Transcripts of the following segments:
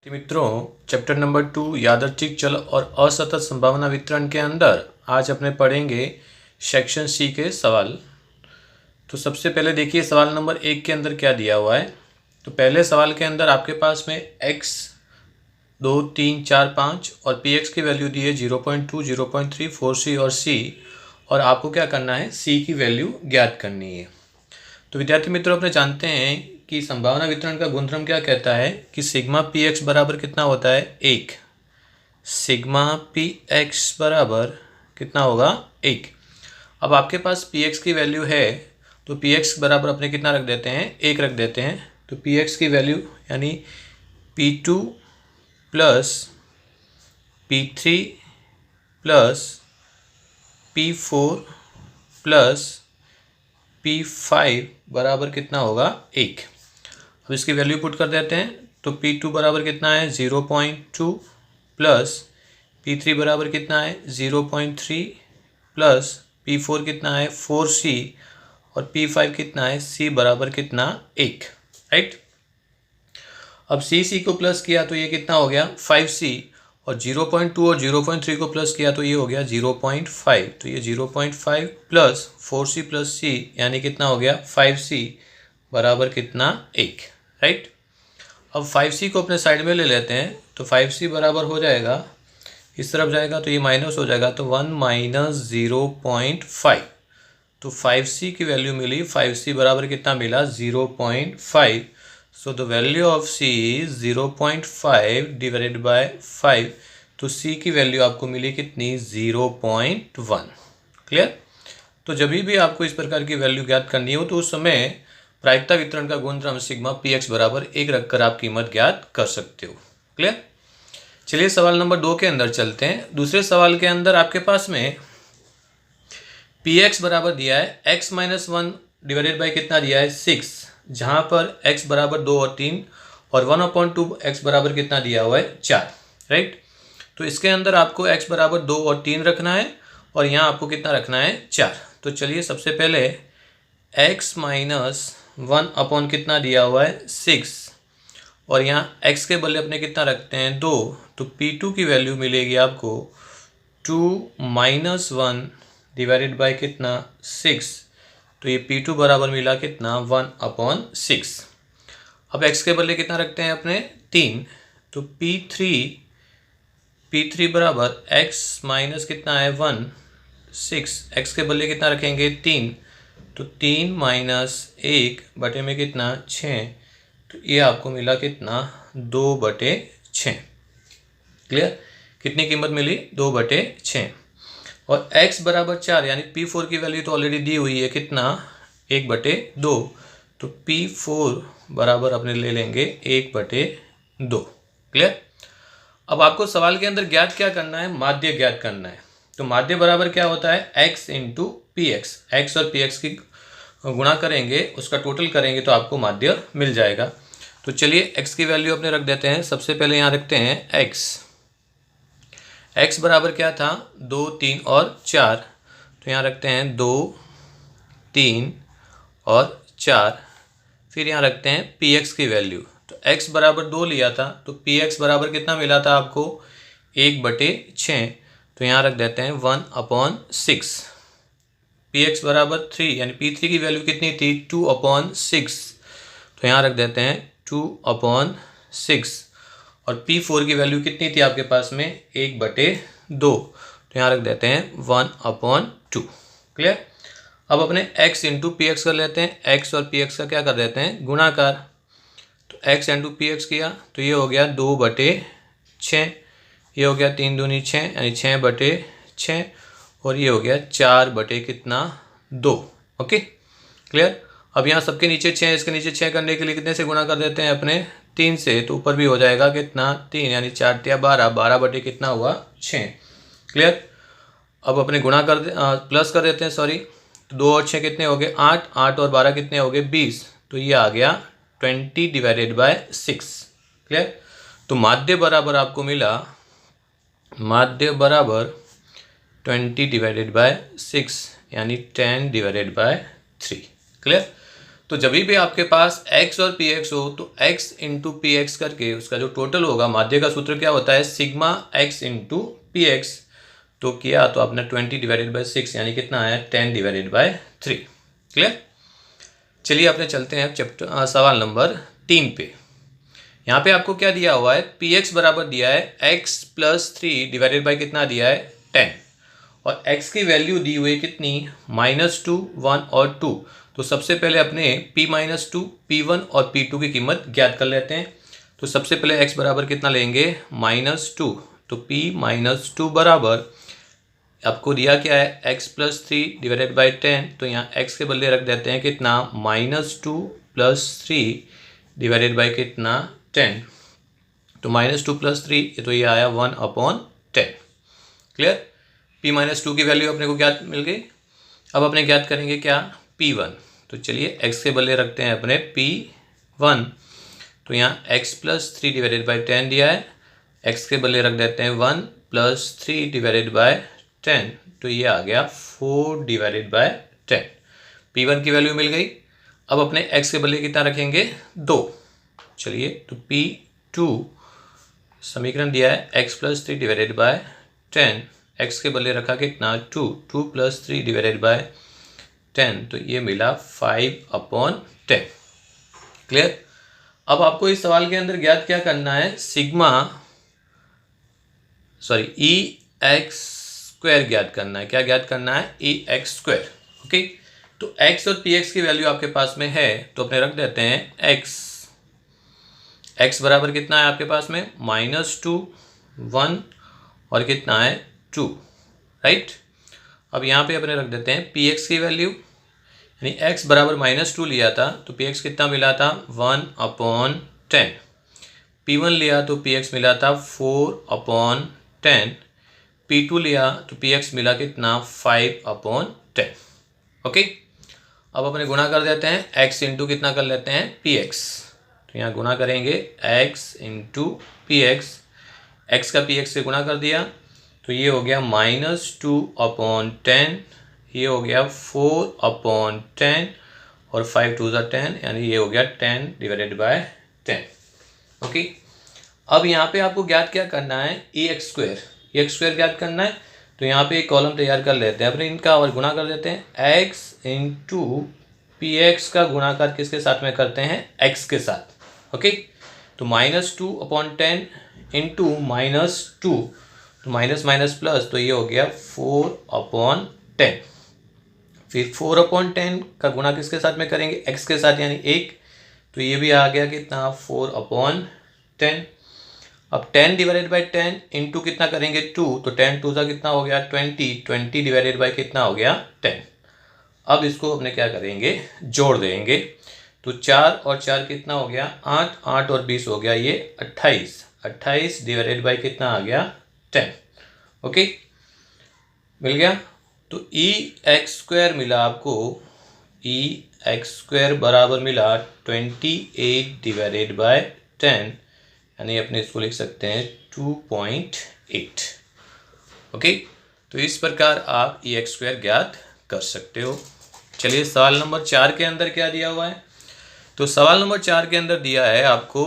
मित्रों, chapter number 2 यादृच्छिक चल और असतत संभावना वितरण के अंदर आज अपने पढ़ेंगे सेक्शन सी के सवाल। तो सबसे पहले देखिए सवाल नंबर 1 के अंदर क्या दिया हुआ है। तो पहले सवाल के अंदर आपके पास में x 2 3 4 5 और px की वैल्यू दी है 0.2 0.3 4c और c, और आपको क्या करना है, c की वैल्यू ज्ञात करनी है। तो विद्यार्थी मित्रों, अपने जानते हैं कि संभावना वितरण का गुणधर्म क्या कहता है कि सिग्मा पी एक्स बराबर कितना होता है, 1। सिग्मा पी एक्स बराबर कितना होगा, 1। अब आपके पास पी एक्स की वैल्यू है तो पी एक्स बराबर अपने कितना रख देते हैं, 1 रख देते हैं। तो पी एक्स की वैल्यू यानी P2 plus P3 plus P4 plus P5 बराबर कितना होगा, 1। अब इसकी वैल्यू पुट कर देते हैं। तो P2 बराबर कितना है, 0.2 प्लस P3 बराबर कितना है, 0.3 प्लस P4 कितना है, 4c और P5 कितना है, c बराबर कितना, 1। राइट। अब c को प्लस किया तो ये कितना हो गया, 5c, और 0.2 और 0.3 को प्लस किया तो ये हो गया 0.5। तो ये 0.5 प्लस 4c प्लस c यानी कितना हो गया, 5c बराबर कितना, 1। राइट। अब 5c को अपने साइड में ले लेते हैं। तो 5c बराबर हो जाएगा, इस तरफ जाएगा तो ये माइनस हो जाएगा, तो 1 माइनस 0.5। तो 5c की वैल्यू मिली, 5c बराबर कितना मिला, 0.5। So the value of c is 0.5 divided by 5। तो c की वैल्यू आपको मिली कितनी, 0.1। क्लियर। तो जब भी आपको इस प्रकार की वैल्यू ज्ञात करनी हो तो उस समय प्रायिकता वितरण का गुणधर्म सिग्मा पी एक्स बराबर 1 रखकर आप कीमत ज्ञात कर सकते हो। क्लियर। चलिए सवाल नंबर 2 के अंदर चलते हैं। दूसरे सवाल के अंदर आपके पास में पी एक्स बराबर दिया है x माइनस 1 डिवाइडेड बाई कितना दिया है, 6, जहाँ पर x बराबर 2 और 3 और 1/2 x बराबर कितना दिया हुआ है, 4। राइट। तो इसके अंदर आपको x बराबर 2 और 3 रखना है और यहाँ आपको कितना रखना है, 4। तो चलिए सबसे पहले x माइनस 1 अपॉन कितना दिया हुआ है, 6, और यहाँ x के बदले अपने कितना रखते हैं, 2। तो P2 की वैल्यू मिलेगी आपको 2 माइनस 1 डिवाइडेड बाई कितना, 6। तो ये P2 बराबर मिला कितना, 1/6। अब x के बदले कितना रखते हैं अपने, 3। तो P3 बराबर x माइनस कितना है, 1 6, x के बदले कितना रखेंगे, 3। तो 3 माइनस 1 बटे में कितना, 6। तो ये आपको मिला कितना, 2/6। क्लियर। कितनी कीमत मिली, 2/6। और x बराबर 4 यानी P4 की वैल्यू तो ऑलरेडी दी हुई है, कितना, 1/2। तो P4 बराबर अपने ले लेंगे 1/2। क्लियर। अब आपको सवाल के अंदर ज्ञात क्या करना है, माध्य ज्ञात करना है। तो माध्य बराबर क्या होता है, x into p x. X और पी एक्स की गुणा करेंगे, उसका टोटल करेंगे तो आपको माध्य मिल जाएगा। तो चलिए x की वैल्यू अपने रख देते हैं। सबसे पहले यहाँ रखते हैं x बराबर क्या था, 2 3 और 4। तो यहाँ रखते हैं 2 3 और 4। फिर यहाँ रखते हैं पी एक्स की वैल्यू। तो x बराबर 2 लिया था तो पी एक्स बराबर कितना मिला था आपको, 1/6। तो यहाँ रख देते हैं 1/6। पी एक्स बराबर 3 यानी P3 की वैल्यू कितनी थी, 2/6। तो यहाँ रख देते हैं 2/6। और P4 की वैल्यू कितनी थी आपके पास में, 1/2। तो यहाँ रख देते हैं 1/2। क्लियर। अब अपने x इंटू पी एक्स कर लेते हैं। x और पी एक्स का क्या कर देते हैं, गुणाकार। तो x इंटू पी एक्स किया तो ये हो गया 2/6। ये हो गया 3 दूनी 6 यानी 6/6, और ये हो गया 4/2। ओके। क्लियर। अब यहाँ सबके नीचे 6, इसके नीचे 6 करने के लिए कितने से गुणा कर देते हैं अपने, 3 से। तो ऊपर भी हो जाएगा कितना, 3 यानी 4 या 12, 12 कितना हुआ, 6। क्लियर। अब अपने गुणा कर प्लस कर देते हैं, सॉरी। तो 2 और 6 कितने हो गए, 8, 8 और 12 कितने हो गए, 20। तो ये आ गया 20 डिवाइडेड बाय 6। क्लियर। तो माध्य बराबर आपको मिला, माध्य बराबर 20 डिवाइडेड बाय 6 यानी 10 डिवाइडेड बाय 3। क्लियर। तो जब भी आपके पास x और px हो तो x इंटू पी एक्स करके उसका जो टोटल होगा, माध्य का सूत्र क्या होता है, sigma x into p x. तो किया तो आपने 20 डिवाइडेड बाई 6 यानी कितना आया 10 डिवाइडेड बाई 3। क्लियर। चलिए अपने चलते हैं चैप्टर सवाल नंबर 3 पे। यहाँ पे आपको क्या दिया हुआ है, पी एक्स बराबर दिया है x प्लस 3 डिवाइडेड बाई कितना दिया है 10, और x की वैल्यू दी हुई है कितनी, -2, 1 और 2। तो सबसे पहले अपने p -2, p1 और p2 की कीमत ज्ञात कर लेते हैं। तो सबसे पहले x बराबर कितना लेंगे -2, तो p -2 बराबर आपको दिया क्या है x प्लस 3 डिवाइडेड बाई 10, तो यहाँ x के बदले रख देते हैं कितना -2 प्लस 3 डिवाइडेड बाई कितना 10। तो -2 प्लस 3 तो ये आया 1/10। क्लियर। p -2 की वैल्यू अपने को ज्ञात मिल गई। अब अपने ज्ञात करेंगे क्या p1। तो चलिए x के बदले रखते हैं अपने p1। तो यहाँ x प्लस 3 डिवाइडेड बाई 10 दिया है, x के बदले रख देते हैं 1 प्लस 3 डिवाइडेड बाई 10, तो ये आ गया 4 डिवाइडेड बाई 10। p1 की वैल्यू मिल गई। अब अपने x के बदले कितना रखेंगे 2। चलिए तो p2 समीकरण दिया है x plus 3 divided by 10, x के बदले रखा कितना 2 प्लस 3 डिवाइडेड बाई 10, तो ये मिला 5/10। क्लियर। अब आपको इस सवाल के अंदर ज्ञात क्या करना है, ई एक्स स्क्वायर ज्ञात करना है। क्या ज्ञात करना है, ई एक्स स्क्वायर। ओके। तो x और px की वैल्यू आपके पास में है, तो अपने रख देते हैं x बराबर कितना है आपके पास में -2, 1 और कितना है 2, राइट। अब यहाँ पे अपने रख देते हैं px की वैल्यू, यानी x बराबर -2 लिया था तो px कितना मिला था 1/10। p1 लिया तो px मिला था 4/10। p2 लिया तो px मिला कितना 5/10। ओके। अब अपने गुणा कर देते हैं x इंटू कितना कर लेते हैं px। तो यहाँ गुणा करेंगे x इंटू px, x का px से गुणा कर दिया तो ये हो गया -2/10, ये हो गया 4/10 और 5 2 10, यानी ये हो गया 10 डिवाइडेड बाय 10। ओके। अब यहाँ पे आपको ज्ञात क्या करना है, ई एक्स स्क्वायर ज्ञात करना है। तो यहाँ पे एक कॉलम तैयार कर लेते हैं अपने इनका और गुणा कर देते हैं। x इंटू पी एक्स का गुणाकार किसके साथ में करते हैं, x के साथ। ओके। तो -2/10 इंटू -2, तो माइनस माइनस प्लस, तो ये हो गया 4/10। फिर 4/10 का गुणा किसके साथ में करेंगे, x के साथ, यानी 1। तो ये भी आ गया कितना 4/10। अब 10 डिवाइडेड बाई 10 इंटू कितना करेंगे 2, तो 10 2 कितना हो गया 20 डिवाइडेड बाई कितना हो गया 10। अब इसको अपने क्या करेंगे, जोड़ देंगे। तो 4 और 4 कितना हो गया 8, 8 और 20 हो गया ये 28 डिवाइडेड बाई कितना आ गया 10। ओके, मिल गया। तो ई एक्स स्क्वायर मिला आपको, ई एक्स स्क्वायर बराबर मिला 28 डिवाइडेड बाय 10, यानी अपने इसको लिख सकते हैं 2.8। ओके। तो इस प्रकार आप ई एक्स स्क्वायर ज्ञात कर सकते हो। चलिए सवाल नंबर 4 के अंदर क्या दिया हुआ है। तो सवाल नंबर 4 के अंदर दिया है आपको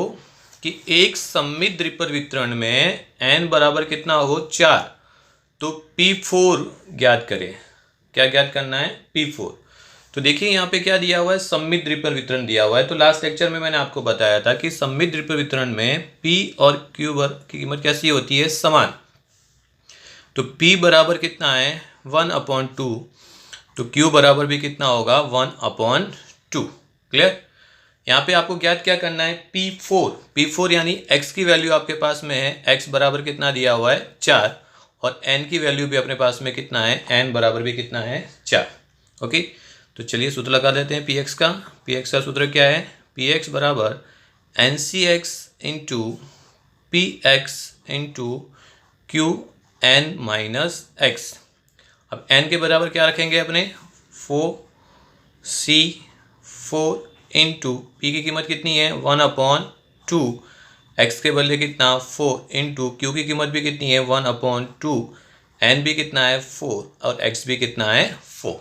कि एक सममित द्विपद वितरण में n बराबर कितना हो 4, तो P4 ज्ञात करें। क्या ज्ञात करना है, P4। तो देखिए यहाँ पे क्या दिया हुआ है, सममित द्विपद वितरण दिया हुआ है। तो लास्ट लेक्चर में मैंने आपको बताया था कि सममित द्विपद वितरण में P और Q की कीमत कैसी होती है, समान। तो P बराबर कितना है 1/2, तो Q बराबर भी कितना होगा 1/2। क्लियर। यहाँ पे आपको ज्ञात क्या करना है, P4 यानी x की वैल्यू आपके पास में है, x बराबर कितना दिया हुआ है 4, और n की वैल्यू भी अपने पास में कितना है, n बराबर भी कितना है 4। ओके। तो चलिए सूत्र लगा देते हैं px का सूत्र क्या है, px बराबर ncx into p x into q n minus x. अब n के बराबर क्या रखेंगे अपने 4 इंटू पी की कीमत कितनी है 1/2, x के बदले कितना 4 इंटू क्यू की कीमत भी कितनी है 1/2, n भी कितना है 4 और x भी कितना है 4।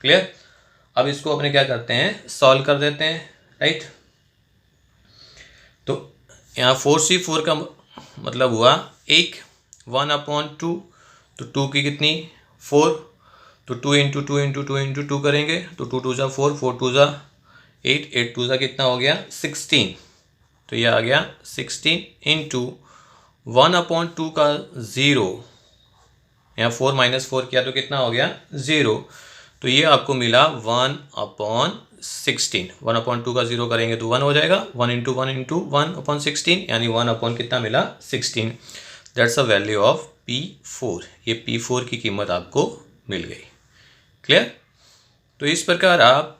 क्लियर। अब इसको अपने क्या करते हैं, सॉल्व कर देते हैं, राइट। तो यहाँ 4C4 का मतलब हुआ 1/2, तो 2 की कितनी 4, तो 2 इंटू 2 इंटू 2 इंटू 2 करेंगे तो 2 2 = 4, 4 2 = 8, 8 2 कितना हो गया 16, तो ये आ गया 16 इंटू 1/2 का 0, यहाँ 4 - 4 किया तो कितना हो गया 0, तो ये आपको मिला 1/16, 1/2 का 0 करेंगे तो 1 हो जाएगा, 1 इंटू 1 इंटू 1/16 यानी 1/ कितना मिला 16। That's a value of P4, ये P4 की कीमत आपको मिल गई। क्लियर। तो इस प्रकार आप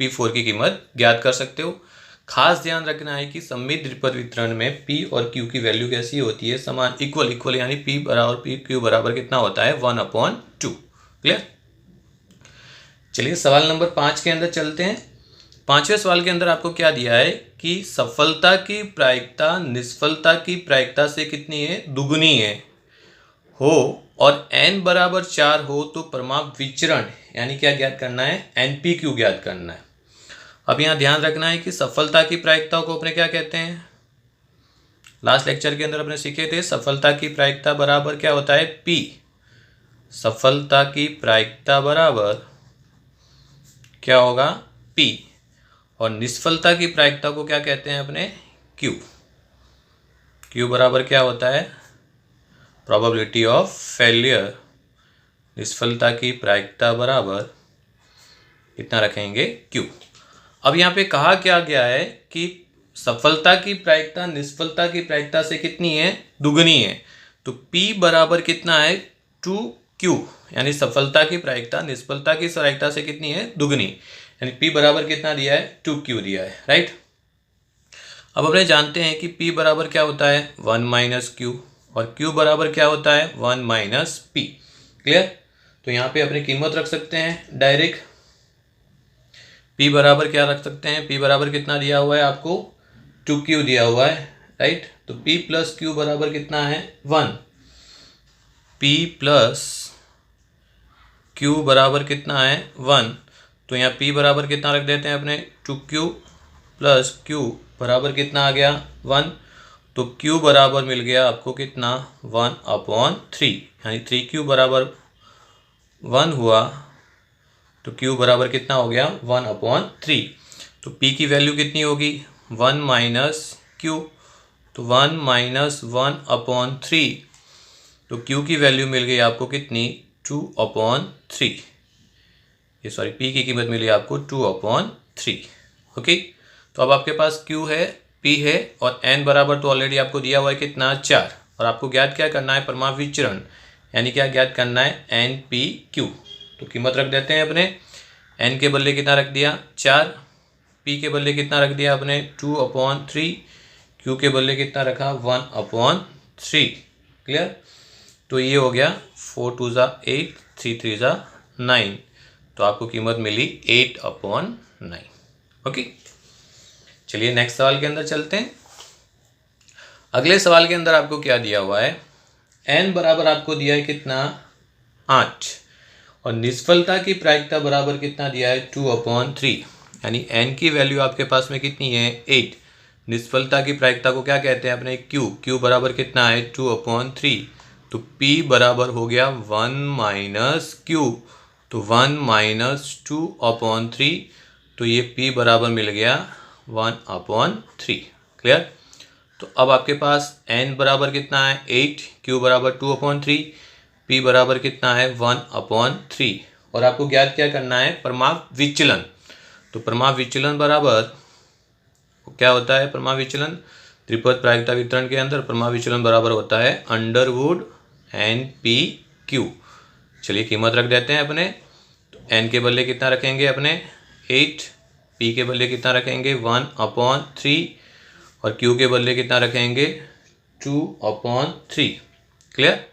P4 की कीमत ज्ञात कर सकते हो। खास ध्यान रखना है कि सममित द्विपद वितरण में P और Q की वैल्यू कैसी होती है, समान, इक्वल यानी P बराबर Q बराबर कितना होता है 1/2। क्लियर। चलिए सवाल नंबर 5 के अंदर चलते हैं। 5वें सवाल के अंदर आपको क्या दिया है कि सफलता की प्रायिकता निष्फलता की प्रायिकता से कितनी है, दुगुनी है हो और n बराबर 4 हो तो परिमाप विचरण यानी क्या ज्ञात करना है, NPQ ज्ञात करना है। अब यहाँ ध्यान रखना है कि सफलता की प्रायिकता को अपने क्या कहते हैं, लास्ट लेक्चर के अंदर अपने सीखे थे, सफलता की प्रायिकता बराबर क्या होता है P, सफलता की प्रायिकता बराबर क्या होगा P, और निष्फलता की प्रायिकता को क्या कहते हैं अपने Q, Q बराबर क्या होता है प्रोबेबिलिटी ऑफ फेलियर, निष्फलता की प्रायिकता बराबर कितना रखेंगे Q। अब यहाँ पे कहा क्या गया है कि सफलता की प्रायिकता निष्फलता की प्रायिकता से कितनी है, दुगनी है, तो P बराबर कितना है 2Q, यानी सफलता की प्रायिकता निष्फलता की प्रायिकता से कितनी है, दुगनी, यानी P बराबर कितना दिया है 2Q दिया है, राइट। अब अपने जानते हैं कि P बराबर क्या होता है 1 - Q और Q बराबर क्या होता है 1 - P। क्लियर। तो यहाँ पे अपनी कीमत रख सकते हैं डायरेक्ट। P बराबर क्या रख सकते हैं, P बराबर कितना दिया हुआ है आपको 2Q दिया हुआ है, राइट। तो P + Q बराबर कितना है 1, P + Q बराबर कितना है 1, तो यहाँ P बराबर कितना रख देते हैं अपने 2Q + Q बराबर कितना आ गया 1, तो Q बराबर मिल गया आपको कितना 1/3, यानी 3Q बराबर 1 हुआ तो Q बराबर कितना हो गया 1/3। तो P की वैल्यू कितनी होगी 1 - Q, तो 1 - 1/3, तो Q की वैल्यू मिल गई आपको कितनी 2/3, ये सॉरी P की कीमत मिली आपको 2/3। ओके। तो अब आपके पास Q है, P है और N बराबर तो ऑलरेडी आपको दिया हुआ है कितना 4, और आपको ज्ञात क्या करना है परिमाप विचरण, यानी क्या ज्ञात करना है NPQ। तो कीमत रख देते हैं अपने, N के बदले कितना रख दिया 4, P के बदले कितना रख दिया अपने 2/3, Q के बदले कितना रखा 1/3। क्लियर। तो ये हो गया 4 2 = 8, 3 3 = 9, तो आपको कीमत मिली 8/9। ओके। चलिए नेक्स्ट सवाल के अंदर चलते हैं। अगले सवाल के अंदर आपको क्या दिया हुआ है, n बराबर आपको दिया है कितना 8 और निष्फलता की प्रायिकता बराबर कितना दिया है 2/3, यानी n की वैल्यू आपके पास में कितनी है 8, निष्फलता की प्रायिकता को क्या कहते हैं अपने Q बराबर कितना है 2/3, तो P बराबर हो गया 1 - Q, तो 1 - 2/3, तो ये P बराबर मिल गया 1/3। क्लियर। तो अब आपके पास n बराबर कितना है 8, Q बराबर 2/3, P बराबर कितना है 1/3, और आपको ज्ञात क्या करना है परिमाप विचलन। तो परिमाप विचलन बराबर क्या होता है, परिमाप विचलन त्रिपद प्रायिकता वितरण के अंदर परिमाप विचलन बराबर होता है √NPQ। चलिए कीमत रख देते हैं अपने, तो n के बदले कितना रखेंगे अपने 8, P के बदले कितना रखेंगे 1/3 और Q के बदले कितना रखेंगे 2/3। क्लियर।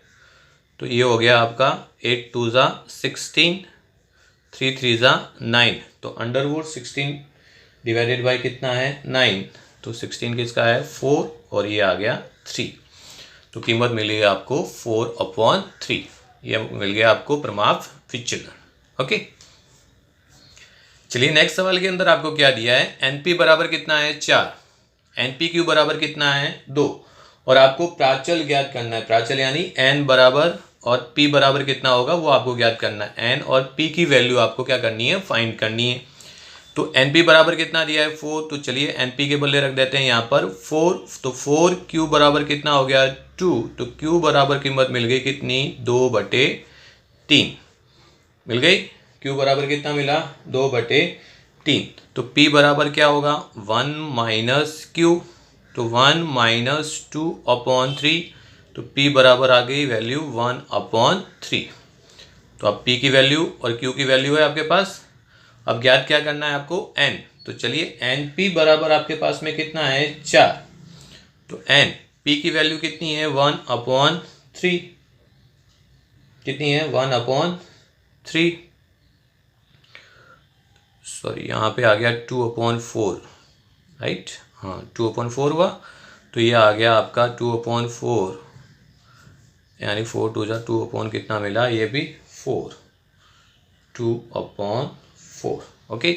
तो ये हो गया आपका 8 2 = 16, 3 3 = 9, तो √16 डिवाइडेड बाय कितना है 9, तो 16 किसका है 4 और ये आ गया 3, तो कीमत मिली आपको 4/3, ये मिल गया आपको परिमाप विचलन। ओके। चलिए नेक्स्ट सवाल के अंदर आपको क्या दिया है, एनपी बराबर कितना है 4, एनपी क्यू बराबर कितना है 2 और आपको प्राचल ज्ञात करना है। प्राचल यानी एन बराबर और पी बराबर कितना होगा वो आपको ज्ञात करना है। एन और पी की वैल्यू आपको क्या करनी है, फाइंड करनी है। तो एन पी बराबर कितना दिया है 4, तो चलिए एन पी के बदले रख देते हैं यहाँ पर 4, तो 4 क्यू बराबर कितना हो गया 2, तो क्यू बराबर कीमत मिल गई कितनी 2/3 मिल गई। क्यू बराबर कितना मिला 2/3। तो पी बराबर क्या होगा 1 माइनस क्यू, तो 1 माइनस 2/3, तो पी बराबर आ गई वैल्यू 1/3। तो अब पी की वैल्यू और क्यू की वैल्यू है आपके पास। अब ज्ञात क्या करना है आपको एन, तो चलिए एन पी बराबर आपके पास में कितना है 4, तो एन पी की वैल्यू कितनी है 1/3, कितनी है 1/3, सॉरी यहाँ पे आ गया 2/4, राइट, हाँ 2/4 हुआ, तो ये आ गया आपका 2/4 यानी 4 2 जा 2 कितना मिला, ये भी 4, 2/4। ओके,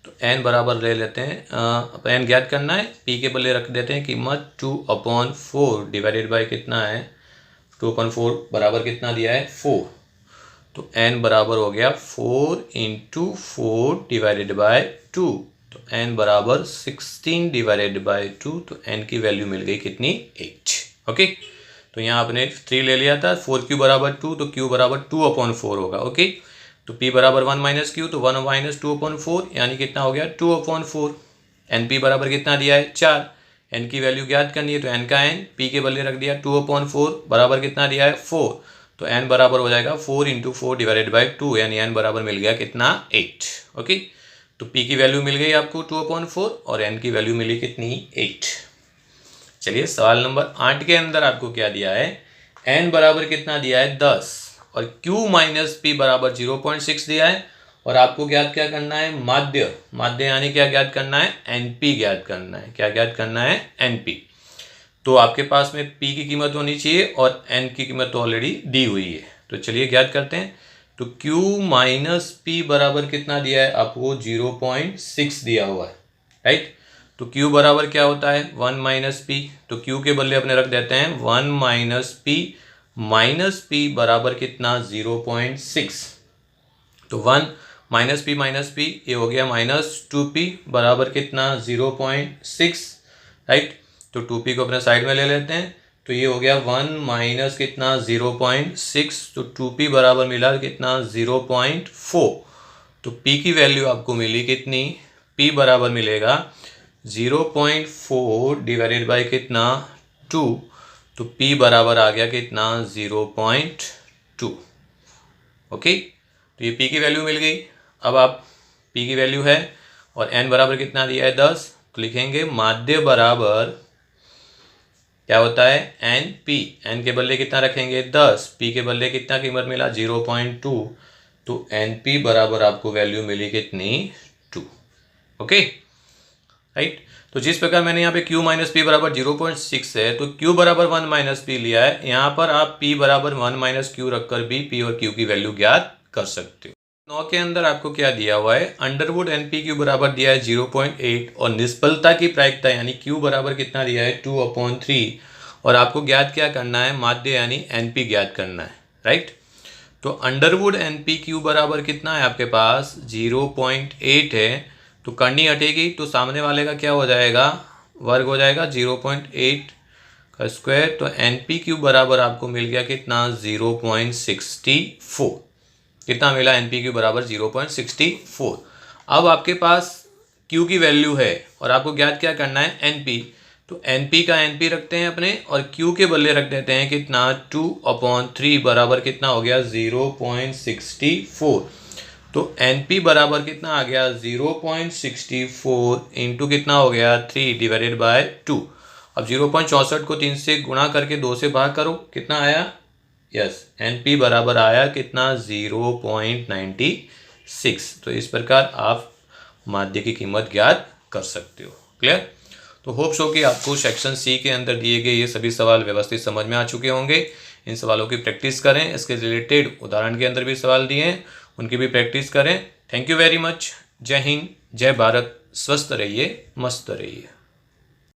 तो एन बराबर ले लेते हैं, अब एन ज्ञात करना है, पी के बदले रख देते हैं कीमत 2/4 डिवाइडेड बाय कितना है 2/4 बराबर कितना दिया है 4, तो एन बराबर हो गया 4 × 4 डिवाइडेड बाय 2, तो एन बराबर 16 डिवाइडेड बाय 2, तो एन की वैल्यू मिल गई कितनी 8। ओके, तो यहाँ आपने 3 ले लिया था, 4 क्यू बराबर 2, तो क्यू बराबर 2/4 होगा। ओके, तो p बराबर 1 माइनस क्यू, तो 1 माइनस 2/4 यानी कितना हो गया 2/4। एन पी बराबर कितना दिया है 4, एन की वैल्यू ज्ञात करनी है, तो एन का एन पी के बदले रख दिया 2/4 बराबर कितना दिया है 4, तो एन बराबर हो जाएगा 4 × 4 डिवाइडेड बाय 2, यानी एन बराबर मिल गया कितना 8। ओके, तो पी की वैल्यू मिल गई आपको 2/4 और एन की वैल्यू मिली कितनी 8। चलिए सवाल नंबर 8 के अंदर आपको क्या दिया है, एन बराबर कितना दिया है 10 और q माइनस पी बराबर 0.6 दिया है और आपको ज्ञात क्या करना है माध्य, माध्य यानी क्या ज्ञात करना है एनपी ज्ञात करना है। क्या ज्ञात करना है एनपी, तो आपके पास में p की कीमत होनी चाहिए और n की कीमत तो ऑलरेडी दी हुई है, तो चलिए ज्ञात करते हैं। तो q माइनस पी बराबर कितना दिया है आपको 0.6 दिया हुआ है, राइट। तो q बराबर क्या होता है 1 माइनस पी, तो q के बदले अपने रख देते हैं 1 माइनस पी बराबर कितना 0.6, तो 1 माइनस पी ये हो गया -2p बराबर कितना 0.6, राइट। तो 2p को अपने साइड में ले लेते हैं, तो ये हो गया 1 माइनस कितना 0.6, तो 2p बराबर मिला कितना 0.4, तो p की वैल्यू आपको मिली कितनी, p बराबर मिलेगा 0.4 डिवाइडेड बाय कितना 2, तो p बराबर आ गया कितना 0.2। ओके, तो ये p की वैल्यू मिल गई। अब आप p की वैल्यू है और n बराबर कितना दिया है 10, तो लिखेंगे माध्य बराबर क्या होता है एन पी, एन के बदले कितना रखेंगे 10, p के बदले कितना कीमत मिला 0.2, तो एन पी बराबर आपको वैल्यू मिली कितनी 2। Okay, right. तो जिस प्रकार मैंने यहाँ पे q माइनस पी बराबर 0.6 है, तो q बराबर 1 माइनस पी लिया है, यहाँ पर आप p बराबर 1 माइनस क्यू रखकर भी p और q की वैल्यू ज्ञात कर सकते हो। 9 के अंदर आपको क्या दिया हुआ है, अंडरवुड एन पी क्यू बराबर दिया है 0.8 और निष्फलता की प्रायिकता यानी q बराबर कितना दिया है 2/3 और आपको ज्ञात क्या करना है माध्य यानी एन पी ज्ञात करना है, राइट। तो अंडरवुड एन पी क्यू बराबर कितना है आपके पास 0.8 है, तो करनी हटेगी तो सामने वाले का क्या हो जाएगा वर्ग हो जाएगा 0.8 का स्क्वायर, तो एन पी क्यू बराबर आपको मिल गया कितना 0.64, कितना मिला एन पी क्यू बराबर 0.64। अब आपके पास q की वैल्यू है और आपको ज्ञात क्या करना है एन पी, तो एन पी का एन पी रखते हैं अपने और q के बदले रख देते हैं कितना 2/3 बराबर कितना हो गया 0.64, तो एन पी बराबर कितना आ गया 0.64 इंटू कितना हो गया 3 डिवाइडेड बाय 2। अब 0.64 को 3 से गुणा करके 2 से भाग करो, कितना आया यस एन पी बराबर आया कितना 0.96। तो इस प्रकार आप माध्य की कीमत ज्ञात कर सकते हो। क्लियर, तो होप सो कि आपको सेक्शन सी के अंदर दिए गए ये सभी सवाल व्यवस्थित समझ में आ चुके होंगे। इन सवालों की प्रैक्टिस करें, इसके रिलेटेड उदाहरण के अंदर भी सवाल दिए हैं उनकी भी प्रैक्टिस करें। Thank you very much. जय हिंद, जय भारत, स्वस्थ रहिए, मस्त रहिए।